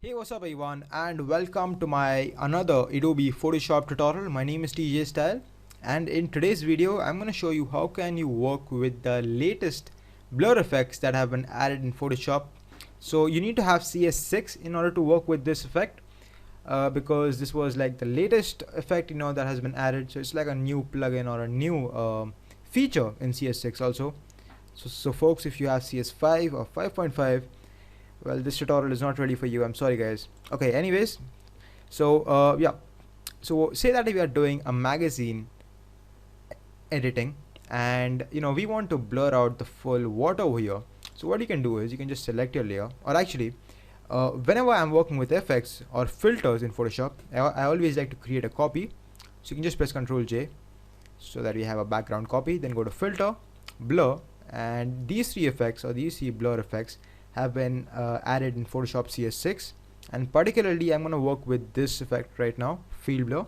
Hey, what's up everyone, and welcome to my another Adobe Photoshop tutorial. My name is TJSTYLE, and in today's video I'm going to show you how can you work with the latest blur effects that have been added in Photoshop. So you need to have CS6 in order to work with this effect, because this was like the latest effect that has been added. So it's like a new plugin or a new feature in CS6 also. So folks, if you have CS5 or 5.5, well, this tutorial is not ready for you. I'm sorry guys. Okay, anyways, so yeah, so say that if you are doing a magazine editing and we want to blur out the full water over here. So what you can do is you can just select your layer, or actually whenever I'm working with effects or filters in Photoshop, I always like to create a copy. So you can just press Ctrl J so that we have a background copy, then go to filter, blur, and these three effects or these three blur effects have been added in Photoshop CS6, and particularly I'm going to work with this effect right now, field blur.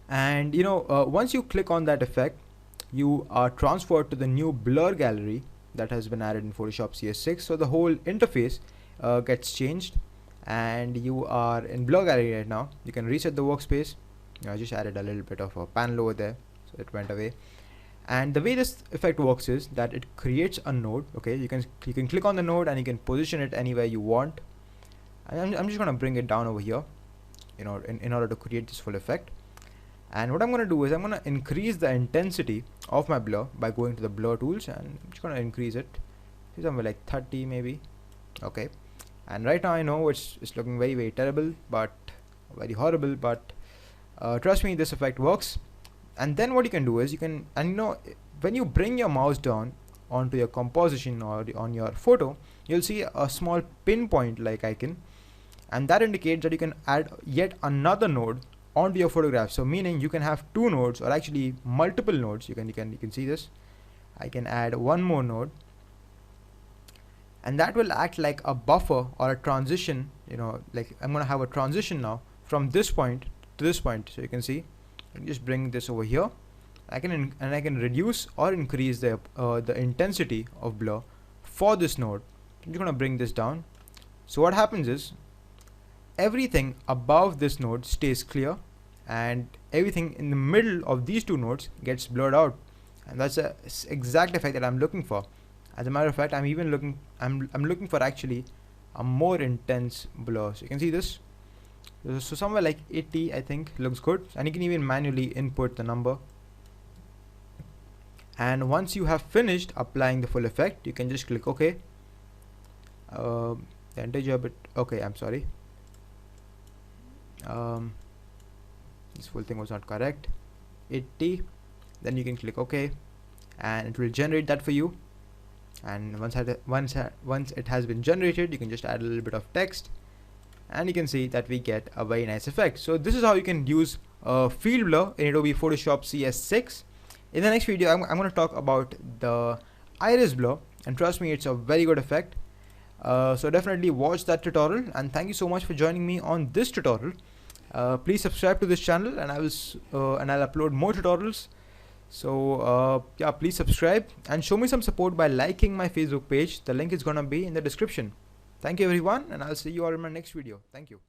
And once you click on that effect, you are transferred to the new blur gallery that has been added in Photoshop CS6. So the whole interface gets changed, and you are in blur gallery right now. You can reset the workspace. I just added a little bit of a panel over there, so it went away. And the way this effect works is that it creates a node. Okay, you can click on the node and you can position it anywhere you want. And I'm just going to bring it down over here, in order to create this full effect. And what I'm going to do is I'm going to increase the intensity of my blur by going to the blur tools, and I'm just going to increase it to somewhere like 30 maybe. Okay, and right now I know it's looking very, very terrible, but very horrible, but trust me, this effect works. And then what you can do is when you bring your mouse down onto your composition or on your photo, you'll see a small pinpoint like icon, and that indicates that you can add yet another node onto your photograph. So meaning you can have two nodes, or actually multiple nodes. You can see this. I can add one more node, and that will act like a buffer or a transition. Like I'm gonna have a transition now from this point to this point. So you can see, I can just bring this over here. I can reduce or increase the intensity of blur for this node. I'm just gonna bring this down. So what happens is everything above this node stays clear, and everything in the middle of these two nodes gets blurred out. And that's the exact effect that I'm looking for. As a matter of fact, I'm looking for actually a more intense blur. So you can see this. So somewhere like 80 I think looks good, and you can even manually input the number. And once you have finished applying the full effect, you can just click OK. The integer bit, okay, I'm sorry, this full thing was not correct. 80, then you can click OK, and it will generate that for you. And once it has been generated, you can just add a little bit of text, and you can see that we get a very nice effect. So this is how you can use field blur in Adobe Photoshop CS6. In the next video, I'm going to talk about the iris blur, and trust me, it's a very good effect. So definitely watch that tutorial, and thank you so much for joining me on this tutorial. Please subscribe to this channel, and I'll upload more tutorials. So yeah, please subscribe and show me some support by liking my Facebook page. The link is going to be in the description. Thank you everyone, and I'll see you all in my next video. Thank you.